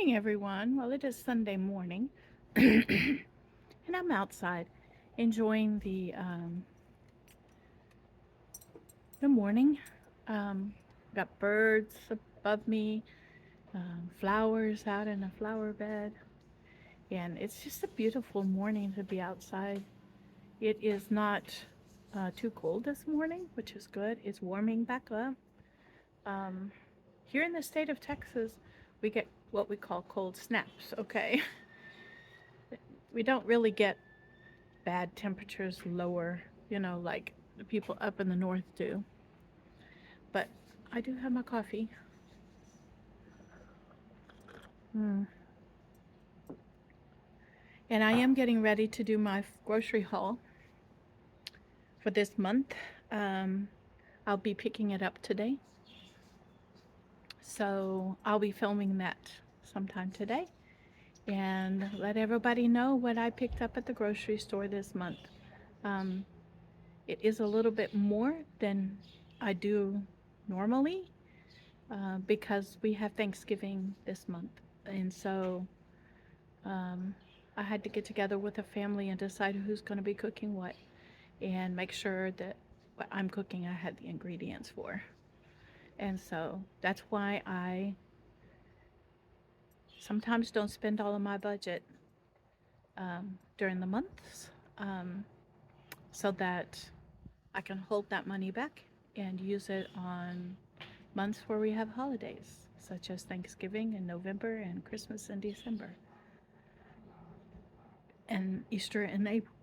morning, everyone. Well, it is Sunday morning, and I'm outside enjoying the morning. Got birds above me, flowers out in a flower bed, and it's just a beautiful morning to be outside. It is not too cold this morning, which is good. It's warming back up. Um, Here in the state of Texas, we get what we call cold snaps. Okay, we don't really get bad temperatures lower, like the people up in the north do. But I do have my coffee. Mm. And I am getting ready to do my grocery haul for this month. Um, I'll be picking it up today. So I'll be filming that sometime today and let everybody know what I picked up at the grocery store this month. Um, it is a little bit more than I do normally because we have Thanksgiving this month. And so um, I had to get together with the family and decide who's going to be cooking what and make sure that what I'm cooking I had the ingredients for. And so that's why I sometimes don't spend all of my budget during the months um, so that I can hold that money back and use it on months where we have holidays, such as Thanksgiving in November and Christmas in December and Easter in April.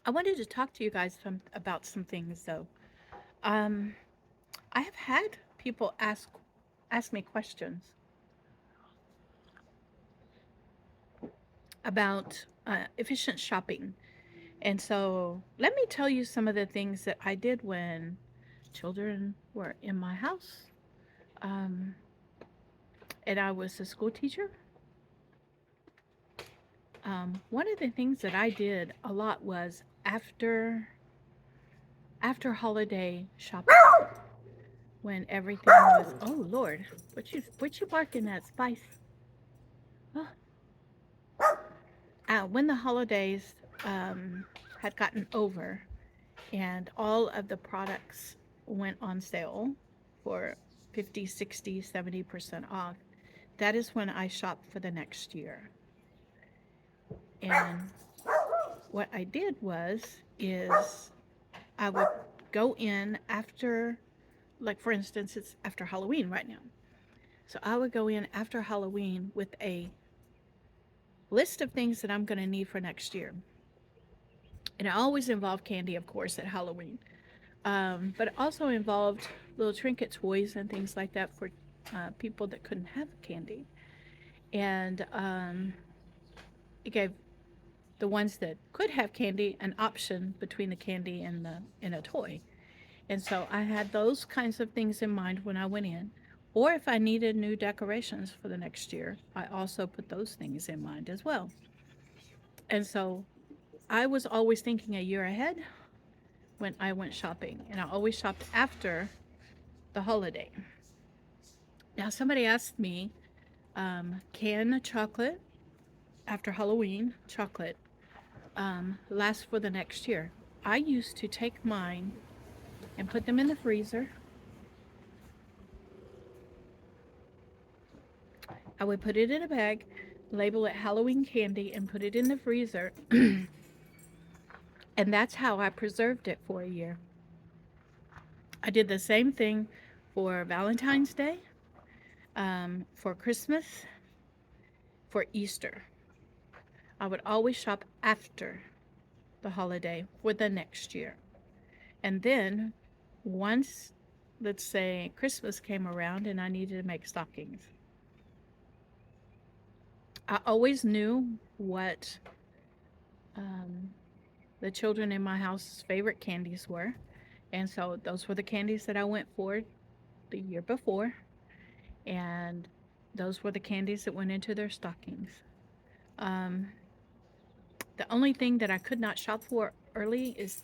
I wanted to talk to you guys about some things though. Um, I have had people ask me questions about efficient shopping, and so let me tell you some of the things that I did when children were in my house, um, and I was a school teacher. One of the things that I did a lot was after holiday shopping when everything was, oh Lord, what you barking at, Spice? Oh, when the holidays had gotten over and all of the products went on sale for 50, 60, 70% off, that is when I shopped for the next year. And what I did is I would go in after, like for instance, it's after Halloween right now. So I would go in after Halloween with a list of things that I'm going to need for next year. And it always involved candy, of course, at Halloween. But it also involved little trinket toys and things like that for people that couldn't have candy. And it gave the ones that could have candy an option between the candy and a toy. And so I had those kinds of things in mind when I went in. Or if I needed new decorations for the next year, I also put those things in mind as well. And so I was always thinking a year ahead when I went shopping, and I always shopped after the holiday. Now, somebody asked me, can chocolate after Halloween chocolate last for the next year? I used to take mine and put them in the freezer. I would put it in a bag, label it Halloween candy, and put it in the freezer. And that's how I preserved it for a year. I did the same thing for Valentine's Day, for Christmas, for Easter. I would always shop after the holiday for the next year. And then once, let's say, Christmas came around and I needed to make stockings, I always knew what um, the children in my house's favorite candies were. And so those were the candies that I went for the year before. And those were the candies that went into their stockings. Um, the only thing that I could not shop for early is,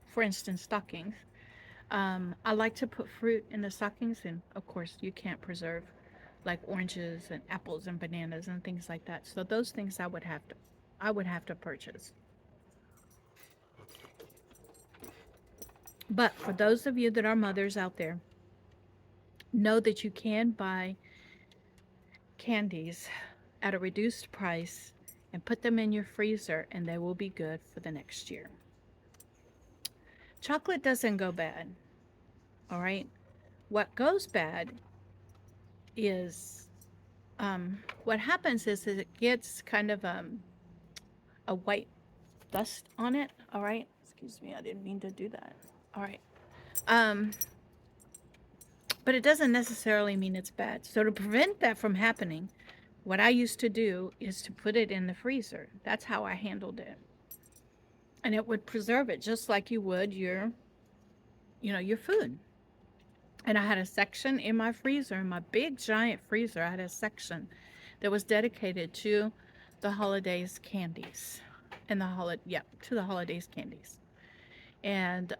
for instance, stockings. I like to put fruit in the stockings, and of course, you can't preserve like oranges and apples and bananas and things like that. So those things I would have to purchase. But for those of you that are mothers out there, know that you can buy candies at a reduced price and put them in your freezer, and they will be good for the next year. Chocolate doesn't go bad, all right? What goes bad is what happens is it gets kind of a white dust on it, all right? Excuse me, I didn't mean to do that. All right. Um, but it doesn't necessarily mean it's bad. So to prevent that from happening, what I used to do is to put it in the freezer. That's how I handled it. And it would preserve it just like you would your food. And I had a section in my freezer, in my big giant freezer, I had a section that was dedicated to the holidays candies. To the holidays candies. And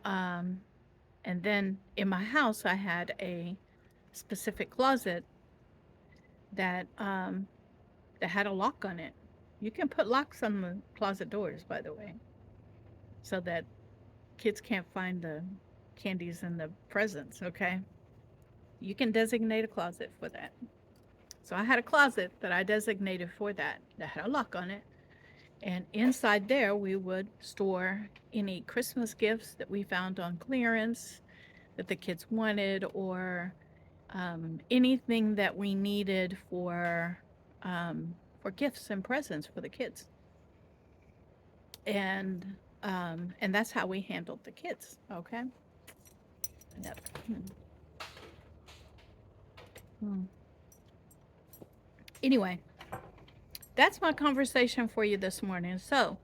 and then in my house I had a specific closet that that had a lock on it. You can put locks on the closet doors, by the way, so that kids can't find the candies and the presents, okay? You can designate a closet for that. So I had a closet that I designated for that had a lock on it. And inside there, we would store any Christmas gifts that we found on clearance that the kids wanted, or anything that we needed for gifts and presents for the kids. And that's how we handled the kids. Okay. Yep. Hmm. Anyway, that's my conversation for you this morning. So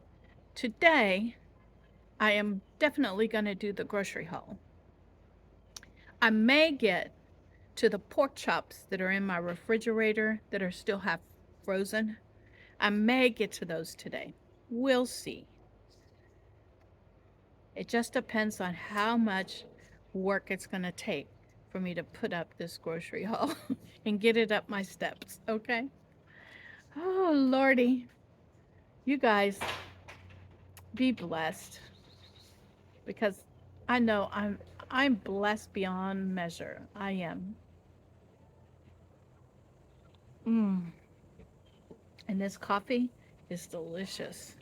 today, I am definitely going to do the grocery haul. I may get to the pork chops that are in my refrigerator that are still half frozen. I may get to those today. We'll see. It just depends on how much work it's going to take for me to put up this grocery haul and get it up my steps, okay? Oh, Lordy. You guys be blessed, because I know I'm blessed beyond measure. I am. Mm. And this coffee is delicious.